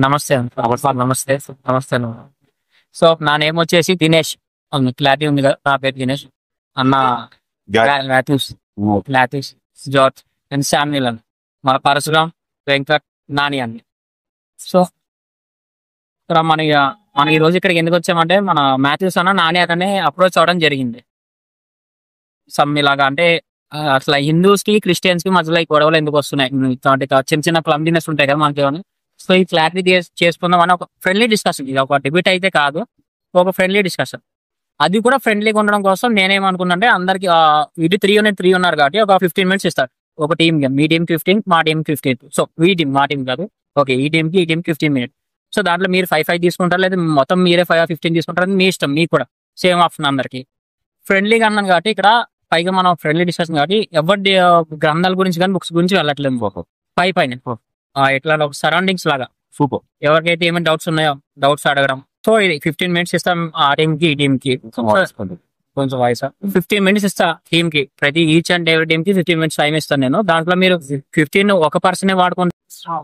నమస్తే నమస్తే నమస్తే. సో నా నేమ్ వచ్చేసి దినేష్. క్లారిటీ ఉంది కదా, నా పేరు దినేష్. అన్న లాథ్యూస్, జార్జ్ అండ్ శామ్యుల్ అని, మన పరశురామ్, వెంకట్, నాని అని. సో ఇక్కడ మన ఈ రోజు ఇక్కడికి ఎందుకు వచ్చామంటే, మన మాథ్యూస్ అన్న నాని అతనే అప్రోచ్ అవడం జరిగింది. సమ్ ఇలాగా అంటే అసలు హిందూస్ కి క్రిస్టియన్స్ కి మధ్యలో ఈ గొడవలు ఎందుకు వస్తున్నాయి, ఇట్లాంటి చిన్న చిన్న క్లమ్లీనెస్ ఉంటాయి కదా మనకి. సో ఈ క్లారిటీ చేసుకుందాం అని ఒక ఫ్రెండ్లీ డిస్కషన్. ఇది ఒక డిబేట్ అయితే కాదు, ఒక ఫ్రెండ్లీ డిస్కషన్. అది కూడా ఫ్రెండ్లీగా ఉండడం కోసం నేనేమనుకున్నానంటే, అందరికి ఇది 3 ఉన్నారు కాబట్టి ఒక 15 minutes ఇస్తారు ఒక టీమ్ కి. మీ టీమ్ 15, మా టీమ్ 15. సో ఈ టీం మా టీం కాదు, ఓకే, ఈ టీంకి 15 minutes. సో దాంట్లో మీరు 5 తీసుకుంటారు, లేదా మొత్తం మీరే 15 తీసుకుంటారు, మీ ఇష్టం. మీకు కూడా సేమ్ ఆప్షన్ అందరికి. ఫ్రెండ్లీగా అన్నాను కాబట్టి ఇక్కడ పైగా మనం ఫ్రెండ్లీ డిస్కషన్ కాబట్టి ఎవరి గ్రంథాల గురించి కానీ బుక్స్ గురించి వెళ్ళట్లేదు. పైన ఎట్లా ఒక సరౌండింగ్స్ లాగా సూపర్. ఎవరికైతే ఏమైనా డౌట్స్ ఉన్నాయో డౌట్స్ అడగడం. సో ఇది 15 minutes ఇస్తాం ఆ టీమ్ కి, ఈ టీమ్ కి. కొంచెం వాయిస్ 15 minutes ఇస్తా టీమ్ కి, ప్రతి ఈచ్ అండ్ ఎవరి టీమ్ కి 15 minutes టైం ఇస్తాను నేను. దాంట్లో మీరు 15 ఒక పర్సనే వాడుకుంటారు.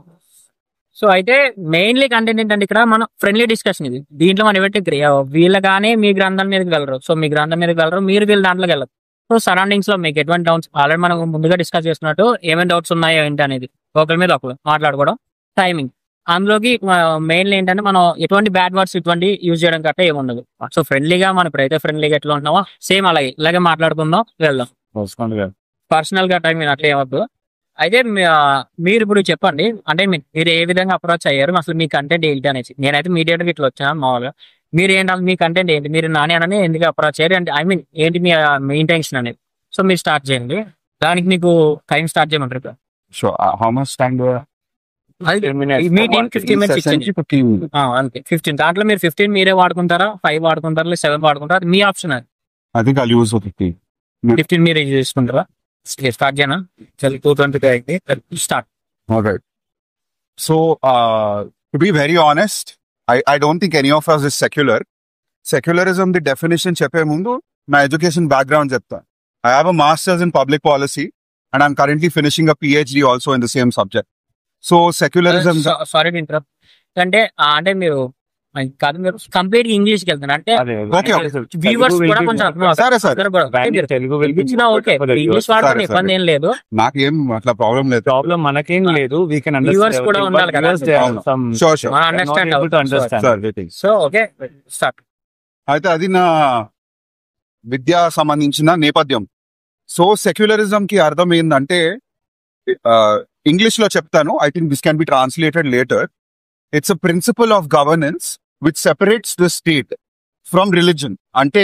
సో అయితే మెయిన్లీ కంటెంట్ ఏంటంటే, ఇక్కడ మనం ఫ్రెండ్లీ డిస్కషన్. ఇది దీంట్లో మనం పెట్టి వీళ్ళగానే మీ గ్రంథాల మీదకి వెళ్ళరు. సో మీ గ్రంథం మీదకి వెళ్ళరు, మీరు వీళ్ళ దాంట్లోకి వెళ్ళరు. సో సరౌండింగ్స్ లో మీకు ఎటువంటి డౌట్స్ ఆల్రెడీ మనం ముందుగా డిస్కస్ చేసుకున్నట్టు ఏమైనా డౌట్స్ ఉన్నాయో ఏంటి అనేది ఒకరి మీద ఒకరు మాట్లాడుకోవడం. టైమింగ్ అందులోకి మెయిన్లీ ఏంటంటే, మనం ఎటువంటి బ్యాడ్ వర్డ్స్ ఇటువంటి యూజ్ చేయడం కట్ట ఏముండదు. సో ఫ్రెండ్లీగా మనం ఇప్పుడైతే ఫ్రెండ్లీగా ఎట్లా ఉంటున్నామో సేమ్ ఇలాగే మాట్లాడుకుందాం, వెళ్దాం. పర్సనల్ గా టైం అట్లా ఏమద్దు. అయితే మీరు ఇప్పుడు చెప్పండి, అంటే మీరు ఏ విధంగా అప్రోచ్ అయ్యారు, అసలు మీ కంటెంట్ ఏంటి అనేసి. నేనైతే మీడియాకి ఇట్లా వచ్చాను మామూలుగా. మీరు ఏంటి, మీ కంటెంట్ ఏంటి, మీరు నాని అని ఎందుకు అప్రోచ్ అయ్యారు, అంటే ఐ మీన్ ఏంటి మీ ఇంటెన్షన్ అనేది. సో మీరు స్టార్ట్ చేయండి, దానికి మీకు టైం స్టార్ట్ చేయమంటారు. మీ టీం 15 minutes ఇచ్చింది అంతే. 15 దాంట్లో మీరు 15 మీరే వాడుకుంటారా, 5 వాడుకుంటారా, లేదా 7 వాడుకుంటారా, అది మీ ఆప్షన్. అది 15 మీరే యూజ్ చేసుకుంటారా. స్టార్ట్ చేయనా? 2:20 అయింది, start. Alright. So, to be very honest, I don't think any of us is secular. Secularism, the definition చెప్పే ముందు నా ఎడ్యుకేషన్ బ్యాక్గ్రౌండ్ చెప్తా. I have a master's in public policy and I'm currently finishing a PhD also in the same subject. So, secularism... Sorry to interrupt. అంటే మీరు కాదు, మీరు complete English కి వెళ్తున్నారు అంటే వ్యూవర్స్ కూడా కొంచెం ఇంగ్లీష్ వాడతాను, ఇబ్బంది ఏం లేదు, నాకేం అట్లా ప్రాబ్లం లేదు. ప్రాబ్లం మనకేం లేదు. వ్యూవర్స్ కూడా ఉండాలి కదా, అండర్స్టాండ్. So okay, start. అయితే అది నా విద్యా సంబంధించిన నేపథ్యం. సో సెక్యులరిజం కి అర్థం ఏంటంటే, ఇంగ్లీష్ లో చెప్తాను, I think this can be translated later. It's a principle of governance which separates the state from religion. అంటే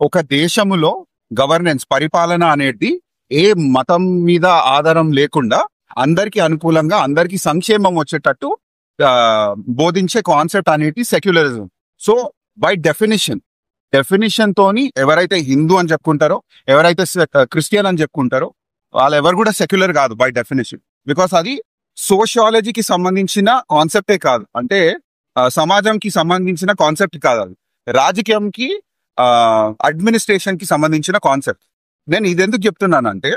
ఒక దేశములో గవర్నెన్స్, పరిపాలన అనేది ఏ మతం మీద ఆధారం లేకుండా అందరికి అనుకూలంగా, అందరికి సంక్షేమం వచ్చేటట్టు బోధించే కాన్సెప్ట్ అనేది సెక్యులరిజం. సో బై డెఫినిషన్ తోని ఎవరైతే హిందూ అని చెప్పుకుంటారో, ఎవరైతే క్రిస్టియన్ అని చెప్పుకుంటారో, వాళ్ళు ఎవరు కూడా సెక్యులర్ కాదు బై డెఫినేషన్. బికాస్ అది సోషియాలజీకి సంబంధించిన కాన్సెప్టే కాదు, అంటే సమాజంకి సంబంధించిన కాన్సెప్ట్ కాదు, అది రాజకీయంకి, అడ్మినిస్ట్రేషన్ కి సంబంధించిన కాన్సెప్ట్. నేను ఇది ఎందుకు చెప్తున్నానంటే,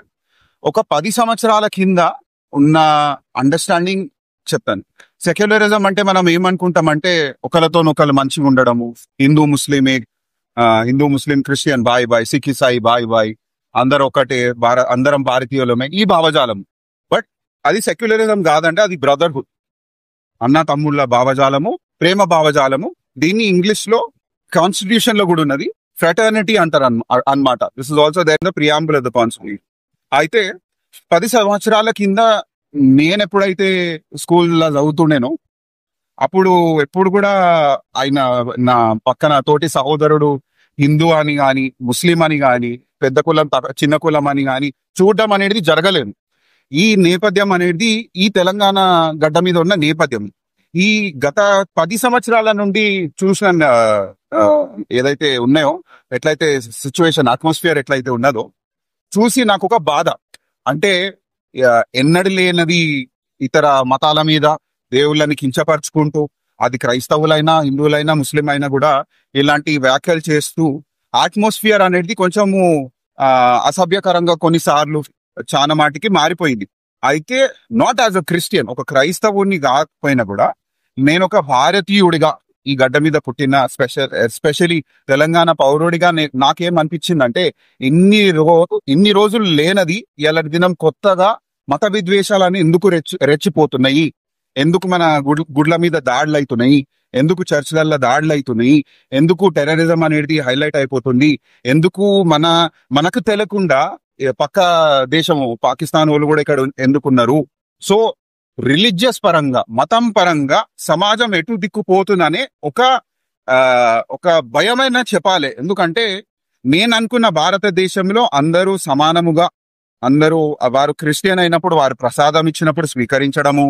ఒక 10 సంవత్సరాల కింద ఉన్న అండర్స్టాండింగ్ చెప్తాను. సెక్యులరిజం అంటే మనం ఏమనుకుంటామంటే, ఒకరితోనొకరు మంచిగా ఉండడము, హిందూ ముస్లిం Christian bye, sick Isai bye, అందరు ఒకటే, అందరం భారతీయులమే, ఈ భావజాలం. బట్ అది సెక్యులరిజం కాదంటే, అది బ్రదర్హుడ్, అన్న తమ్ముళ్ళ భావజాలము, ప్రేమ భావజాలము. దీన్ని ఇంగ్లీష్ లో కాన్స్టిట్యూషన్ లో కూడా ఉన్నది, ఫ్రెటర్నిటీ అంటారు అన్నమాట. This is also there in the preamble of the constitution. అయితే 10 సంవత్సరాల కింద నేను ఎప్పుడైతే స్కూల్లో చదువుతుండేనో, అప్పుడు ఎప్పుడు కూడా ఆయన నా పక్కన తోటి సహోదరుడు హిందూ అని గాని, ముస్లిం అని గాని, పెద్ద కులం చిన్న కులం అని గాని చూడడం అనేది జరగలేదు. ఈ నేపథ్యం అనేది ఈ తెలంగాణ గడ్డ మీద ఉన్న నేపథ్యం. ఈ గత 10 సంవత్సరాల నుండి చూసిన ఏదైతే ఉన్నాయో, ఎట్లయితే సిచ్యువేషన్, అట్మాస్ఫియర్ ఎట్లయితే ఉన్నదో చూసి నాకు ఒక బాధ. అంటే ఎన్నడూ లేనది ఇతర మతాల మీద దేవుళ్ళని కించపరుచుకుంటూ, అది క్రైస్తవులైనా, హిందువులైనా, ముస్లిం అయినా కూడా ఇలాంటి వ్యాఖ్యలు చేస్తూ అట్మాస్ఫియర్ అనేది కొంచెము అసభ్యకరంగా కొన్నిసార్లు చాలా మాటికి మారిపోయింది. అయితే నాట్ యాజ్ అ క్రిస్టియన్, ఒక క్రైస్తవుని కాకపోయినా కూడా నేను ఒక భారతీయుడిగా ఈ గడ్డ మీద పుట్టిన ఎస్పెషలీ తెలంగాణ పౌరుడిగా నాకేం అనిపించిందంటే ఇన్ని రోజులు లేనది ఇవాళ దినం కొత్తగా మత విద్వేషాలని ఎందుకు రెచ్చిపోతున్నాయి, ఎందుకు మన గుడ్ల మీద దాడులు అవుతున్నాయి, ఎందుకు చర్చిలల్లో దాడులు అవుతున్నాయి, ఎందుకు టెర్రరిజం అనేది హైలైట్ అయిపోతుంది, ఎందుకు మనకు తెలియకుండా పక్క దేశము పాకిస్తాన్ వాళ్ళు కూడా ఇక్కడ ఎందుకున్నారు. సో రిలీజియస్ పరంగా మతం పరంగా సమాజం ఎటు దిక్కుపోతుందనే ఒక భయమైన చెప్పాలి. ఎందుకంటే నేను అనుకున్న భారతదేశంలో అందరూ సమానముగా, అందరూ వారు క్రిస్టియన్ అయినప్పుడు వారు ప్రసాదం ఇచ్చినప్పుడు స్వీకరించడము,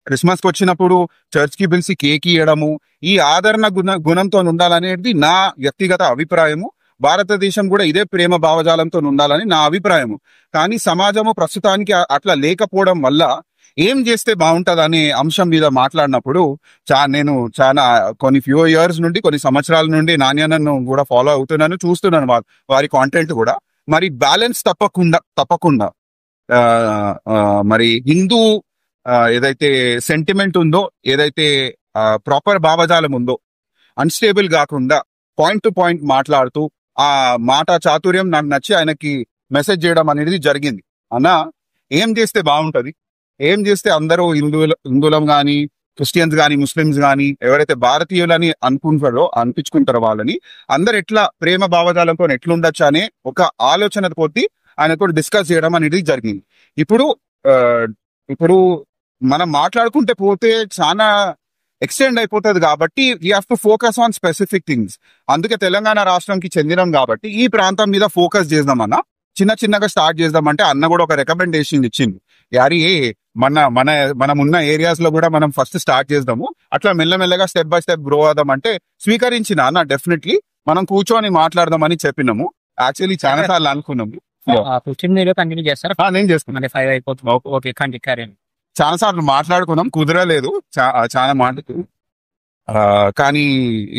క్రిస్మస్కి వచ్చినప్పుడు చర్చ్ కి పిలిచి కేక్ ఇవ్వడము, ఈ ఆదరణ గుణంతో ఉండాలనేది నా వ్యక్తిగత అభిప్రాయము. భారతదేశం కూడా ఇదే ప్రేమ భావజాలంతో ఉండాలని నా అభిప్రాయము. కానీ సమాజము ప్రస్తుతానికి అట్లా లేకపోవడం వల్ల ఏం చేస్తే బాగుంటది అనే అంశం మీద మాట్లాడినప్పుడు నేను చాలా కొన్ని సంవత్సరాల నుండి నాణ్యనను కూడా ఫాలో అవుతున్నాను, చూస్తున్నాను వారి కాంటెంట్ కూడా. మరి బ్యాలెన్స్ తప్పకుండా మరి హిందూ ఏదైతే సెంటిమెంట్ ఉందో, ఏదైతే ప్రాపర్ భావజాలం ఉందో, అన్స్టేబుల్ కాకుండా పాయింట్ టు పాయింట్ మాట్లాడుతూ ఆ మాట చాతుర్యం నాకు నచ్చి ఆయనకి మెసేజ్ చేయడం అనేది జరిగింది. అన్న ఏం చేస్తే బాగుంటది, ఏం చేస్తే అందరూ హిందువులం గాని, క్రిస్టియన్స్ గాని, ముస్లిమ్స్ గాని, ఎవరైతే భారతీయులని అనిపించుకుంటారో వాళ్ళని అందరు ఎట్లా ప్రేమ భావజాలంతో ఎట్లుండొచ్చు అనే ఒక ఆలోచన కొద్ది ఆయనతో డిస్కస్ చేయడం అనేది జరిగింది. ఇప్పుడు మనం మాట్లాడుకుంటే పోతే చాలా ఎక్స్టెండ్ అయిపోతుంది కాబట్టి we have to focus on specific things. అందుకే తెలంగాణ రాష్ట్రంకి చెందినం కాబట్టి ఈ ప్రాంతం మీద ఫోకస్ చేద్దామన్నా, చిన్నగా స్టార్ట్ చేద్దామంటే అన్న కూడా ఒక రికమెండేషన్ ఇచ్చింది. యారి మనం ఉన్న ఏరియాస్ లో కూడా మనం ఫస్ట్ స్టార్ట్ చేద్దాము, అట్లా మెల్లమెల్లగా స్టెప్ బై స్టెప్ గ్రో అవుదామంటే స్వీకరించిన అన్న డెఫినెట్లీ మనం కూర్చొని మాట్లాడదామని చెప్పినాము. యాక్చువల్లీ చాలా సార్లు అనుకున్నాము. 15 minutes కంటిన్యూ చేస్తారా? నేను చేస్తాను. 5 అయిపోతుంది. Okay, continue. చాలా సార్లు మాట్లాడుకున్నాం, కుదరలేదు చాలా మాటకు. కానీ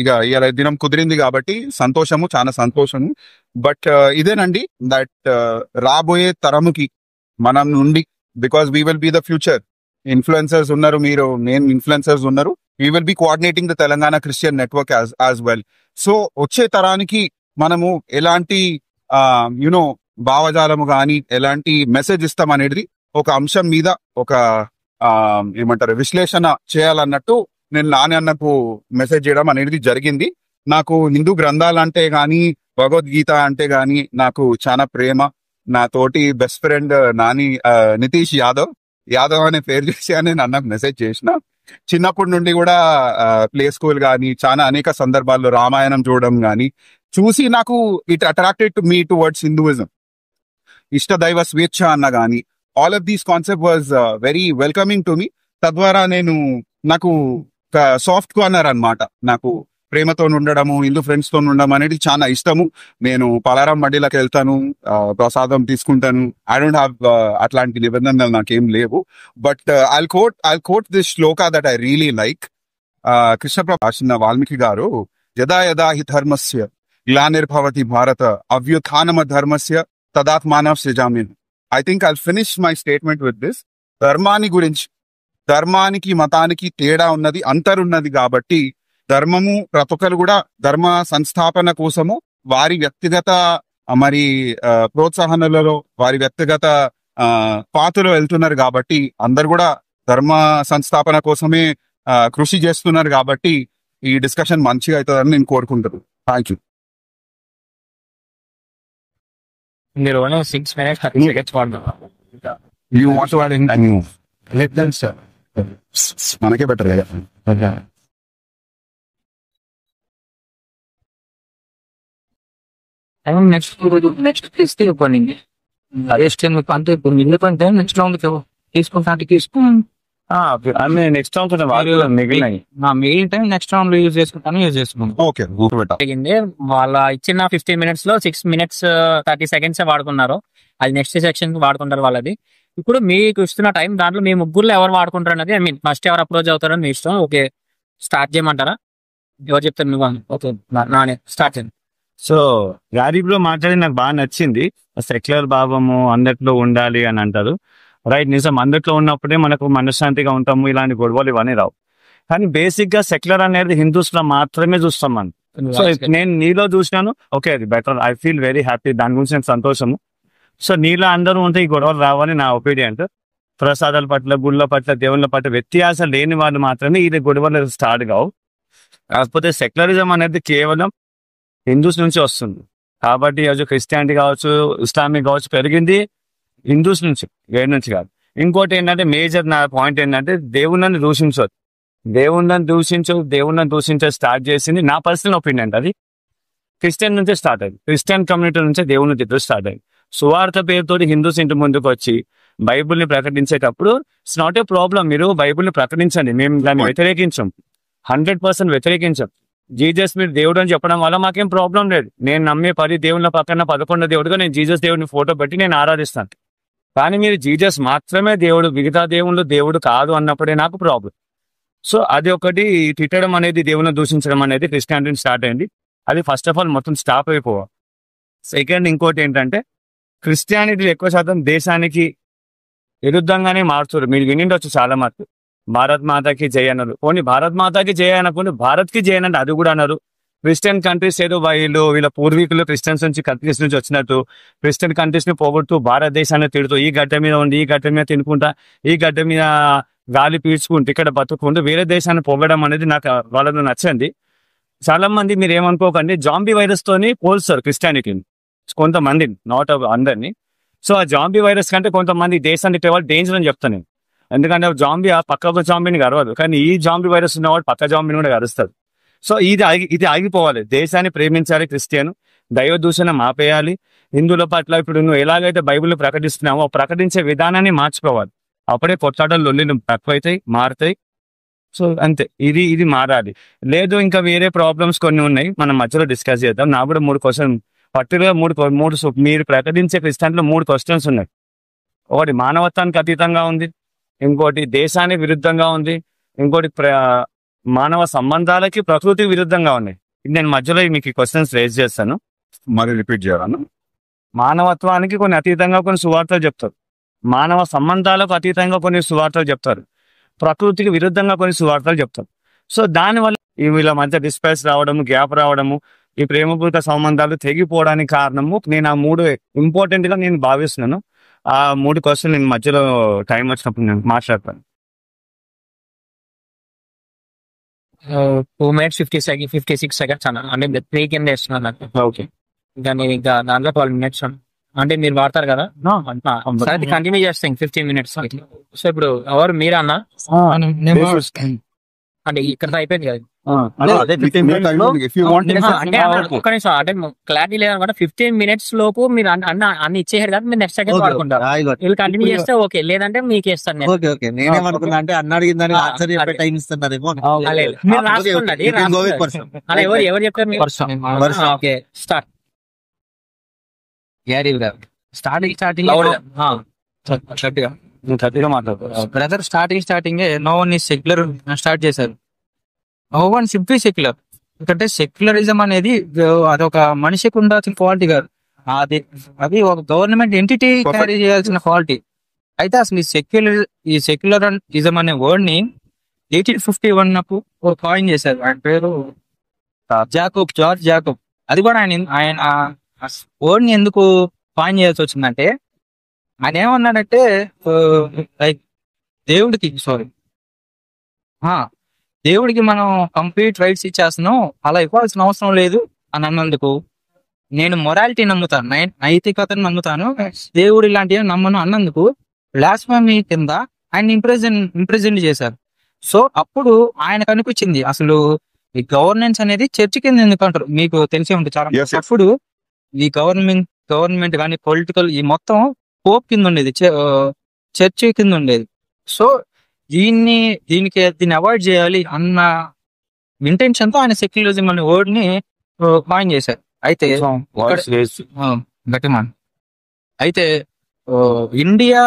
ఇక ఇవాళ దినం కుదిరింది కాబట్టి చాలా సంతోషము. బట్ ఇదేనండి దట్ రాబోయే తరముకి మనం నుండి, because we will be the future. Influencers ఉన్నారు, మెయిన్ ఇన్ఫ్లుయెన్సర్స్ ఉన్నారు. We will be coordinating the Telangana Christian network as well. So వచ్చే తరానికి మనము ఎలాంటి భావజాలము కానీ ఎలాంటి మెసేజ్ ఇస్తాం అనేది ఒక అంశం మీద ఒక విశ్లేషణ చేయాలన్నట్టు నేను నాన్నకు మెసేజ్ చేయడం అనేది జరిగింది. నాకు హిందూ గ్రంథాలు అంటే గాని, భగవద్గీత అంటే గాని నాకు చాలా ప్రేమ. నా తోటి బెస్ట్ ఫ్రెండ్ నితీష్ యాదవ్ అనే పేరు చేసి అని అన్నకు మెసేజ్ చేసిన. చిన్నప్పటి నుండి కూడా ప్లే స్కూల్ గాని చాలా అనేక సందర్భాల్లో రామాయణం చూడడం గాని చూసి నాకు it attracted to me towards Hinduism. ఇష్ట దైవ స్వేచ్ఛ అన్న గాని all of these concept was very welcoming to me. తద్వారా నాకు సాఫ్ట్ కార్నర్ అన్నమాట. నాకు ప్రేమతో ఉండడము, హిందూ ఫ్రెండ్స్ తో ఉండడం అనేది చాలా ఇష్టము. నేను పలారం మడ్డీలకు వెళ్తాను, ప్రసాదం తీసుకుంటాను. ఐ డోంట్ హ్యావ్ అట్లాంటి నిబంధనలు నాకేం లేవు. But I'll quote this shloka that I really like. Krishna Valmiki గారు యదా యదా హి ధర్మస్య గ్లానిర్భవతి భారత అవ్యుత్థానమ ధర్మస్య తదాత్మానః సృజామి. I think I'll finish my statement with this. ధర్మానికి మతానికి తేడా ఉన్నది, అంతరున్నది కాబట్టి ధర్మము ప్రతి ఒక్కరు కూడా ధర్మ సంస్థాపన కోసము వారి వ్యక్తిగత ప్రోత్సాహనలలో వారి వ్యక్తిగత పాతులో వెళ్తున్నారు కాబట్టి అందరు కూడా ధర్మ సంస్థాపన కోసమే కృషి చేస్తున్నారు కాబట్టి ఈ డిస్కషన్ మంచిగా అవుతుందని నేను కోరుకుంటాను. Thank you. మీరు 6 minutes 30 seconds వాడదాం. You want to add anything new? Let them sir. మనకే బెటర్ కదా. నెక్స్ట్ తీస్తే ఇవ్వండి. అంతే ఇప్పుడు ఎందుకంటే నెక్స్ట్ రౌండ్ నెక్స్ట్ రౌండ్ మిగిలిన టైం నెక్స్ట్ రౌండ్ లో యూజ్ చేసుకుంటాను. ఓకే, వాళ్ళ ఇచ్చిన 15 minutes లో 6 minutes 30 seconds వాడుకున్నారు. అది నెక్స్ట్ సెక్షన్ వాడుకుంటారు వాళ్ళది. ఇప్పుడు మీకు ఇస్తున్న టైం దాంట్లో మీ ముగ్గురులో ఎవరు వాడుకుంటారు అనేది, ఐ మీన్ ఫస్ట్ ఎవరు అప్రోచ్ అవుతారని మీ ఇష్టం. ఓకే, స్టార్ట్ చేయమంటారా? ఎవరు చెప్తారు? నువ్వు. ఓకే, నానే స్టార్ట్ చేయండి. సో గారిబ్లో మాట్లాడి నాకు బాగా నచ్చింది. సెక్యులర్ భావము అందట్లో ఉండాలి అని అంటారు. రైట్, నిజం. అందట్లో ఉన్నప్పుడే మనకు మనశ్శాంతిగా ఉంటాము, ఇలాంటి గొడవలు ఇవన్నీ రావు. కానీ బేసిక్ గా సెక్యులర్ అనేది హిందూస్ లో మాత్రమే చూస్తాం మనం. సో నేను నీలో చూసినాను, ఓకే అది better, I feel very happy, దాని గురించి నేను సంతోషము. సో నీలో అందరూ ఉంటే ఈ గొడవలు రావని నా ఒపీనియన్. ప్రసాదాల పట్ల, గుళ్ళ పట్ల, దేవుళ్ళ పట్ల వ్యత్యాసం లేని వాళ్ళు మాత్రమే ఇది గొడవలు స్టార్ట్ కావు. కాకపోతే సెక్యులరిజం అనేది కేవలం హిందూస్ నుంచి వస్తుంది కాబట్టి ఈరోజు క్రిస్టియానిటీ కావచ్చు, ఇస్లామిక్ కావచ్చు పెరిగింది హిందూస్ నుంచి, వేరే నుంచి కాదు. ఇంకోటి ఏంటంటే మేజర్ నా పాయింట్ ఏంటంటే దేవుళ్ళని దూషించవద్దు. దేవుళ్ళని దూషించే స్టార్ట్ చేసింది నా పర్సనల్ ఒపీనియన్, అది క్రిస్టియన్ నుంచే స్టార్ట్ అయింది. క్రిస్టియన్ కమ్యూనిటీ నుంచే దేవుని తిట్టు స్టార్ట్ అయింది. సువార్త పేరుతో హిందూస్ ఇంటి ముందుకు వచ్చి బైబుల్ని ప్రకటించేటప్పుడు ఇట్స్ నాట్ ఏ ప్రాబ్లం, మీరు బైబుల్ని ప్రకటించండి, మేము దాన్ని వ్యతిరేకించాం, 100% వ్యతిరేకించాం. జీసస్ మీరు దేవుడు అని చెప్పడం వల్ల మాకేం ప్రాబ్లం లేదు. నేను నమ్మే 10 దేవుళ్ళ పక్కన 11 దేవుడుగా నేను జీసస్ దేవుడిని ఫోటో పెట్టి నేను ఆరాధిస్తాను. కానీ మీరు జీసస్ మాత్రమే దేవుడు, మిగతా దేవుళ్ళు దేవుడు కాదు అన్నప్పుడే నాకు ప్రాబ్లం. సో అది ఒకటి, తిట్టడం అనేది, దేవుని దూషించడం అనేది క్రిస్టియానిటీ స్టార్ట్ అయింది. అది ఫస్ట్ ఆఫ్ ఆల్ మొత్తం స్టాప్ అయిపోవాలి. సెకండ్ ఇంకోటి ఏంటంటే క్రిస్టియానిటీ ఎక్కువ శాతం దేశానికి విరుద్ధంగానే మారుతారు. మీరు వినిండొచ్చు చాలా మటుకు భారత్ మాతాకి జయ అన్నారు. పోనీ భారత్ మాతాకి జయ అనకుండా భారత్కి జయ అనండి, అది కూడా అన్నారు. క్రిస్టియన్ కంట్రీస్ ఏదో వీళ్ళ పూర్వీకులు క్రిస్టియన్స్ నుంచి కంట్రీస్ నుంచి వచ్చినట్టు క్రిస్టియన్ కంట్రీస్ ని పోగొడుతూ భారతదేశాన్ని తిడుతూ, ఈ గడ్డ మీద ఉండి ఈ గడ్డ మీద తినుకుంటా, ఈ గడ్డ మీద గాలి పీల్చుకుంటూ ఇక్కడ బతుకుంటూ వేరే దేశాన్ని పొగడం అనేది నాకు వాళ్ళని నచ్చండి. చాలా మంది మీరు ఏమనుకోకండి, జాంబీ వైరస్ తోని పోల్స్తారు క్రిస్టియానిటీని, కొంతమంది, నాట్ అందరినీ. సో ఆ జాంబీ వైరస్ కంటే కొంతమంది దేశాన్ని వాళ్ళు డేంజర్ అని చెప్తాను నేను. ఎందుకంటే జాంబీ ఆ పక్క జాంబీని గర్వదు, కానీ ఈ జాంబీ వైరస్ ఉన్నవాడు పక్క జాంబీని కూడా గరుస్తాడు. సో ఇది ఆగిపోవాలి. దేశాన్ని ప్రేమించాలి, క్రిస్టియన్ దైవ దూషణ ఆపేయాలి. హిందువుల పట్ల ఇప్పుడు నువ్వు ఎలాగైతే బైబిల్ని ప్రకటిస్తున్నావో ప్రకటించే విధానాన్ని మార్చుకోవాలి. అప్పుడే కొట్లాటలు లొల్లిలు తక్కువైతాయి, మారుతాయి. సో అంతే, ఇది మారాలి. లేదు ఇంకా వేరే ప్రాబ్లమ్స్ కొన్ని ఉన్నాయి, మనం మధ్యలో డిస్కస్ చేద్దాం. నాకు కూడా 3 క్వశ్చన్ పర్టికులర్ మీరు ప్రకటించే క్రిస్టియన్లో 3 క్వశ్చన్స్ ఉన్నాయి. ఒకటి మానవత్వానికి అతీతంగా ఉంది, ఇంకోటి దేశానికి విరుద్ధంగా ఉంది, ఇంకోటి మానవ సంబంధాలకి ప్రకృతికి విరుద్ధంగా ఉన్నాయి. నేను మధ్యలో మీకు ఈ క్వశ్చన్స్ రేజ్ చేస్తాను, మరి రిపీట్ చేయాలన్నా. మానవత్వానికి కొన్ని అతీతంగా కొన్ని సువార్తలు చెప్తారు, మానవ సంబంధాలకు అతీతంగా కొన్ని సువార్తలు చెప్తారు, ప్రకృతికి విరుద్ధంగా కొన్ని సువార్తలు చెప్తారు. సో దానివల్ల వీళ్ళ మధ్య డిస్పైస్ రావడము, గ్యాప్ రావడము, ఈ ప్రేమపూరిత సంబంధాలు తెగిపోవడానికి కారణము నేను ఆ 3 ఇంపార్టెంట్ గా నేను భావిస్తున్నాను. ఆ 3 క్వశ్చన్ నేను మధ్యలో టైం వచ్చినప్పుడు నేను మాట్లాడతాను. 2 minutes 56 seconds అన్న, అంటే 3 కింద వేస్తున్నాను నాకు. ఓకే, ఇంకా నేను ఇంకా దాంట్లో 12 minutes అంటే మీరు వాడతారు కదా, సరే కంటిన్యూ చేస్తాను 15 minutes. సో ఇప్పుడు ఎవరు మీరా అన్న? అంటే ఇక్కడ అయిపోయింది కదా. అంటే ఒక్క నిమిషం, అంటే క్లారిటీ లేదనుకుంటే 15 minutes లోపు మీరు అన్ని ఇచ్చేసారు కదా, మీరు నెక్స్ట్ సెకండ్ వాడుకుంటారు. వీళ్ళు కంటిన్యూ చేస్తే ఓకే, లేదంటే మీకు ఇస్తాను నేను. నేనేమనుకున్నా అంటే అన్న అడిగిందని ఆన్సర్ చెప్పే టైం ఇస్తున్నారేమో. మీరు రాసుకోండి, ఎవరు చెప్పారు? Okay start. Brother starting no one is secular start చేశారు. No one should be secular. ఎందుకంటే సెక్యులరిజం అనేది అదొక మనిషికి ఉండాల్సిన క్వాలిటీ కాదు, అది ఒక గవర్నమెంట్ ఎంటిటీ క్యారీ చేయాల్సిన క్వాలిటీ. అయితే అసలు ఈ సెక్యులరిజం అనే వర్డ్ ని 1851 కాయిన్ చేశారు. ఆయన పేరు జార్జ్ జాకోబ్. అది కూడా ఆయన వర్డ్ ని ఎందుకు కాయిన్ చేయాల్సి వచ్చిందంటే, ఆయన ఏమన్నాడంటే లైక్ దేవుడికి మనం కంప్లీట్ రైట్స్ ఇచ్చేస్తున్నాం, అలా ఇవ్వాల్సిన అవసరం లేదు అని అన్నందుకు నేను మొరాలిటీ నమ్ముతాను, నైతికతను నమ్ముతాను, దేవుడు ఇలాంటివి నమ్మను అన్నందుకు బ్లాస్ఫెమీ కింద ఆయన ఇంప్రెజెంట్ చేశారు. సో అప్పుడు ఆయనకు అనిపించింది అసలు ఈ గవర్నెన్స్ అనేది చర్చ్ కింద ఎందుకు అంటారు, మీకు తెలిసే ఉంటుంది చాలా. అప్పుడు ఈ గవర్నమెంట్ కానీ పొలిటికల్ ఈ మొత్తం పోప్ కింద ఉండేది, చర్చ్ కింద ఉండేది. సో దీన్ని అవాయిడ్ చేయాలి అన్న ఇంటెన్షన్ తో ఆయన సెక్యులరిజం అనే వర్డ్ ని కాయిన్ చేశారు. అయితే అయితే ఇండియా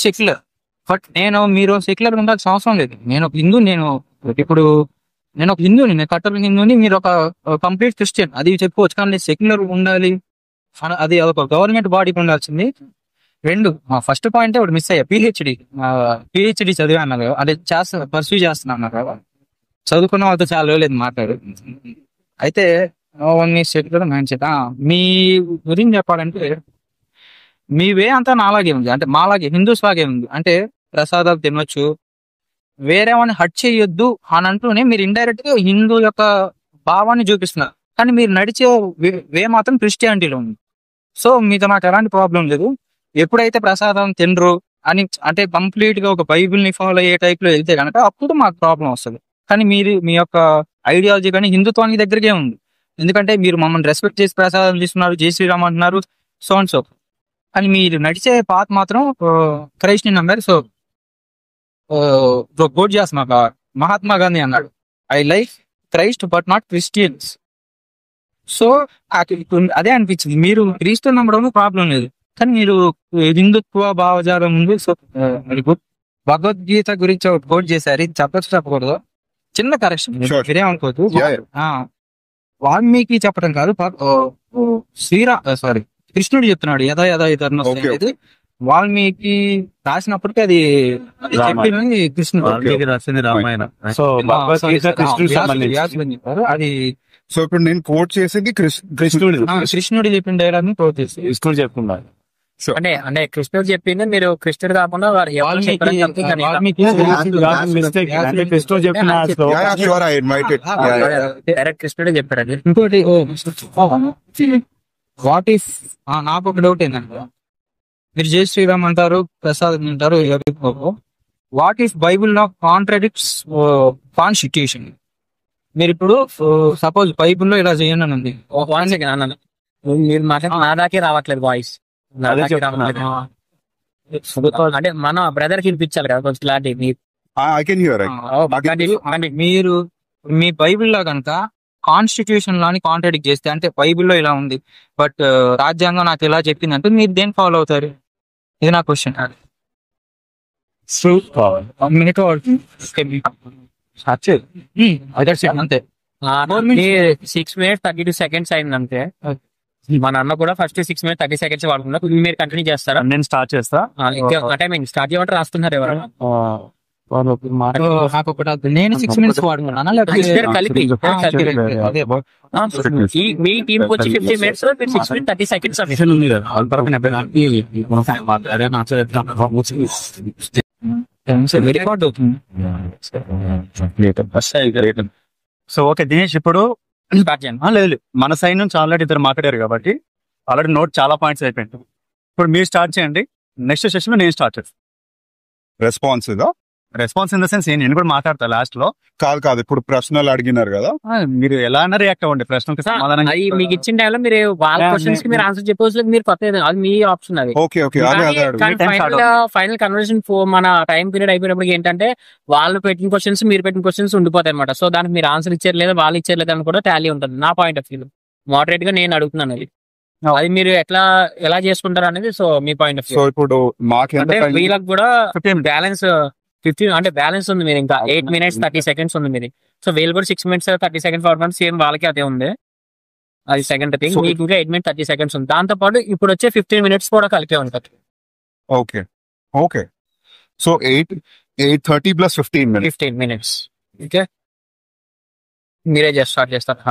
సెక్యులర్, బట్ మీరు సెక్యులర్ ఉండాల్సిన అవసరం లేదు. నేను ఒక హిందూని, నేను కట్టర్ హిందూని, మీరు ఒక కంప్లీట్ క్రిస్టియన్, అది చెప్పుకోవచ్చు. కానీ సెక్యులర్ ఉండాలి, అది ఒక గవర్నమెంట్ బాడీకి ఉండాల్సింది. రెండు ఫస్ట్ పాయింట్ ఒకటి మిస్ అయ్యా. పిహెచ్డి చదివా అన్నారు కదా, అదే పర్సూ చేస్తున్నా అన్నారు కదా. చదువుకున్న వాళ్ళతో చాలా రోజులేదు మాట్లాడు. అయితే మైండ్ సెట్ మీ గురించి చెప్పాలంటే మీ వే అంతా నాలాగే ఉంది, అంటే మాలాగే హిందూస్ లాగే ఉంది. అంటే ప్రసాదాలు తినొచ్చు, వేరే వాడిని హట్ చేయొద్దు అని అంటూనే మీరు ఇండైరెక్ట్ గా హిందూ యొక్క భావాన్ని చూపిస్తున్నారు. కానీ మీరు నడిచే వే మాత్రం క్రిస్టియానిటీలో ఉంది. సో మీతో నాకు ఎలాంటి ప్రాబ్లం లేదు. ఎప్పుడైతే ప్రసాదం తినరు అని అంటే కంప్లీట్ గా ఒక బైబిల్ ని ఫాలో అయ్యే టైప్ లో వెళ్తే కనుక అప్పుడు మాకు ప్రాబ్లం వస్తుంది. కానీ మీరు మీ యొక్క ఐడియాలజీ కానీ హిందుత్వానికి దగ్గరకే ఉంది. ఎందుకంటే మీరు మమ్మల్ని రెస్పెక్ట్ చేసి ప్రసాదం తీసుకున్నారు, జై శ్రీరామ్ అంటున్నారు, సో అండ్ సో. అని మీరు నడిచే పాత్ మాత్రం క్రైస్ట్ ని నమ్మారు. సో కోట్ చేస్తున్నా, మహాత్మా గాంధీ అన్నాడు, I like Christ but not Christians. So అదే అనిపించింది. మీరు క్రీస్తు నమ్మడం ప్రాబ్లం లేదు, కానీ మీరు హిందుత్వ భావజాలం ఉంది. సో భగవద్గీత గురించి ఒక కోట్ చేశారు, ఇది చెప్పకూడదు, చిన్న కరెక్షన్, మీరేమనుకోవద్దు. వాల్మీకి చెప్పడం కాదు, కృష్ణుడు చెప్తున్నాడు యథా యథా ధర్మ అనేది. వాల్మీకి రాసినప్పటికీ అది చెప్పింది కృష్ణుడు రాసింది రామాయణ. సో చెప్పారు అది. సో ఇప్పుడు నేను కోట్ చేసింది కృష్ణుడు చెప్పిన డైలాగ్ ని కోట్ చేసి కృష్ణుడు చెప్పుకున్నారు. అంటే కృష్ణుడు చెప్పింది మీరు కృష్ణుడు కాకుండా డైరెక్ట్ కృష్ణుడే చెప్పారు అది. ఇంకోటి వాట్ ఇఫ్ నాకు ఒక డౌట్ ఏంటంటే, మీరు జై శ్రీరామ్ అంటారు, ప్రసాద్ అంటారు, వాట్ ఇఫ్ బైబుల్ లో కాంట్రాడిక్ట్స్ కాన్స్టిట్యూషన్? మీరు ఇప్పుడు సపోజ్ బైబుల్లో ఇలా చేయండి అని ఉంది, మీరు మాట్లాడి నా దాకే రావట్లేదు వాయిస్. అంటే మన బ్రదర్ కి వినిపించాలి కదా కొంచెం క్లారిటీ. మీరు మీ బైబిల్లో కనుక కాన్స్టిట్యూషన్ లోని కాంట్రాడిక్ట్ చేస్తే, అంటే బైబిల్లో ఇలా ఉంది బట్ రాజ్యాంగం నాకు ఇలా చెప్పింది అంటే మీరు దేని ఫాలో అవుతారు? ఇది నా క్వశ్చన్. అంతే 6 minutes 32 seconds అయిందంటే మన అన్న కూడా ఫస్ట్ 6 minutes 30 seconds వాడుకున్నా. మీరు కంటిన్యూ చేస్తారా? నేను స్టార్ట్ చేస్తా. అంటే స్టార్ట్ చేయమంటే రాస్తున్నారు ఎవరు? నేను 6 minutes వాడుకున్నాను కలిపి. మీ టీం వచ్చి 50 minutes, 6 minutes 30 seconds. రికార్డ్ అవుతుంది. సో ఓకే దినేష్, ఇప్పుడు లేదు మన సైడ్ నుంచి ఆల్రెడీ ఇద్దరు మాట్లాడారు కాబట్టి ఆల్రెడీ నోట్ చాలా పాయింట్స్ అయిపోయింది. ఇప్పుడు మీరు స్టార్ట్ చేయండి, నెక్స్ట్ సెషన్ లో నేను స్టార్ట్ చేస్తాను. రెస్పాన్స్ ఇన్ ద సెన్స్ నేను కూడా మాట్లాడతా లాస్ట్ లో. కాదు ఇప్పుడు ప్రశ్నలు అడిగినారు కదా, మీరు ఎలా అన్నా రియాక్ట్ అవ్వండి ప్రశ్నకి సమాధానం. అది మీకు ఇచ్చిన టైంలో మీరు వాళ్ళ క్వశ్చన్స్ కి మీరు ఆన్సర్ చెప్పవచ్చు, మీరు కొత్త అది మీ ఆప్షన్. అది ఫైనల్ కన్వర్సేషన్ మన టైం పీరియడ్ అయిపోయినప్పుడు ఏంటంటే వాళ్ళు పెట్టిన క్వశ్చన్స్ మీరు పెట్టిన క్వశ్చన్స్ ఉండిపోతాయి అనమాట. సో దానికి మీరు ఆన్సర్ ఇచ్చారు లేదా వాళ్ళు ఇచ్చారు లేదా అని కూడా టాలీ ఉంటుంది. నా పాయింట్ ఆఫ్ వ్యూ మోడరేట్ గా నేను అడుగుతున్నాను అది మీరు ఎలా చేసుకుంటారు అనేది. So me point of view. So ఇప్పుడు వీళ్ళకి కూడా బ్యాలెన్స్ 15 అంటే బ్యాలెన్స్ ఉంది. మీరు ఇంకా 8 minutes 30 seconds ఉంది మీది. సో వీళ్ళు కూడా 6 minutes 30 seconds ఫార్వర్డ్ సేమ్ వాళ్ళకి అదే ఉంది. అది సెకండ్ థింగ్. మీకు ఇంకా 8 minutes 30 seconds ఉంది. దాంతో పాటు ఇప్పుడు వచ్చే 15 minutes కూడా కలిపే ఉంటుంది. Okay so 8:30 + 15 minutes. ఓకే మీరే స్టార్ట్ చేస్తారు.